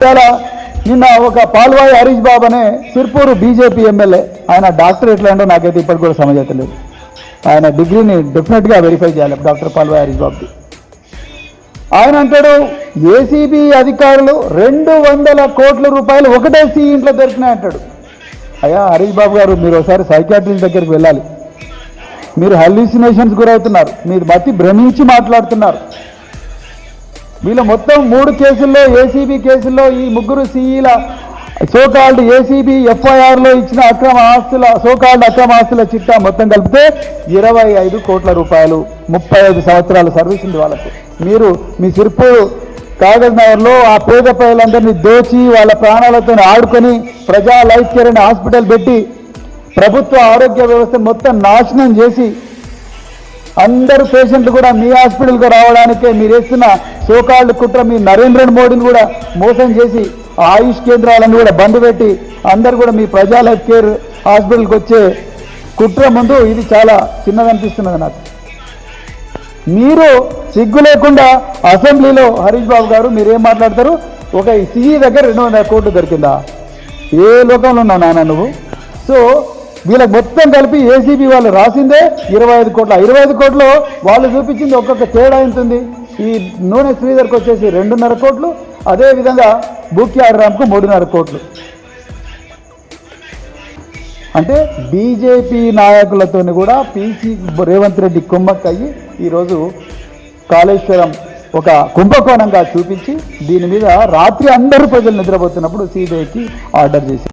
నిన్న ఒక పాల్వాయి హరీష్ బాబు అనే సిర్పూరు బీజేపీ ఎమ్మెల్యే, ఆయన డాక్టర్ ఎట్లా ఉండో నాకైతే ఇప్పటికి కూడా సమజైతే లేదు. ఆయన డిగ్రీని డెఫినెట్గా వెరిఫై చేయాలి డాక్టర్ పాల్వాయి హరీష్ బాబుకి. ఆయన అంటాడు ఏసీబీ అధికారులు 200 కోట్ల రూపాయలు ఒకటే ఇంట్లో దొరికినాయి అంటాడు. అయ్యా హరీష్ బాబు గారు, మీరు ఒకసారి సైకాట్రిస్ట్ దగ్గరికి వెళ్ళాలి. మీరు హల్యూసినేషన్స్ గురవుతున్నారు, మీరు మతి భ్రమించి మాట్లాడుతున్నారు. వీళ్ళ మొత్తం 3 కేసుల్లో, ఏసీబీ కేసుల్లో ఈ ముగ్గురు సీఈల సోకాల్డ్ ఏసీబీ ఎఫ్ఐఆర్లో ఇచ్చిన సోకాల్డ్ అక్రమ ఆస్తుల చిట్టా మొత్తం కలిపితే 25 కోట్ల రూపాయలు. 35 సంవత్సరాల సర్వీస్ ఉంది వాళ్ళకు. మీరు మీ సిర్పూరు కాగజ్ నగర్లో ఆ పేద ప్రజలందరినీ దోచి వాళ్ళ ప్రాణాలతో ఆడుకొని ప్రజా లైఫ్ కేర్ అనే హాస్పిటల్ పెట్టి ప్రభుత్వ ఆరోగ్య వ్యవస్థ మొత్తం నాశనం చేసి అందరు పేషెంట్లు కూడా మీ హాస్పిటల్కి రావడానికే మీరు వేస్తున్న సోకాల్డ్ కుట్ర, మీ నరేంద్ర మోడీని కూడా మోసం చేసి ఆయుష్ కేంద్రాలను కూడా బంద్ పెట్టి అందరు కూడా మీ ప్రజా లైఫ్ కేర్ హాస్పిటల్కి వచ్చే కుట్ర ముందు ఇది చాలా చిన్నదనిపిస్తున్నది నాకు. మీరు సిగ్గు లేకుండా అసెంబ్లీలో హరీష్ బాబు గారు మీరేం మాట్లాడతారు? ఒక సీఈ దగ్గర 200 కోట్లు దొరికిందా? ఏ లోకంలో ఉన్నావు నాన్న నువ్వు? సో వీళ్ళకి మొత్తం కలిపి ఏసీబీ వాళ్ళు రాసిందే 25 కోట్ల. 25 కోట్లు వాళ్ళు చూపించింది ఒక్కొక్క తేడా ఎంతుంది. ఈ నూనె శ్రీధర్కి వచ్చేసి 2.5 కోట్లు, అదేవిధంగా బూక్యారామ్కు 3.5 కోట్లు. అంటే బీజేపీ నాయకులతో కూడా పీసీ రేవంత్ రెడ్డి కుమ్మక్కయ్యి ఈరోజు కాళేశ్వరం ఒక కుంభకోణంగా చూపించి దీని మీద రాత్రి అందరూ ప్రజలు నిద్రపోతున్నప్పుడు సిబిఐకి ఆర్డర్ చేశారు.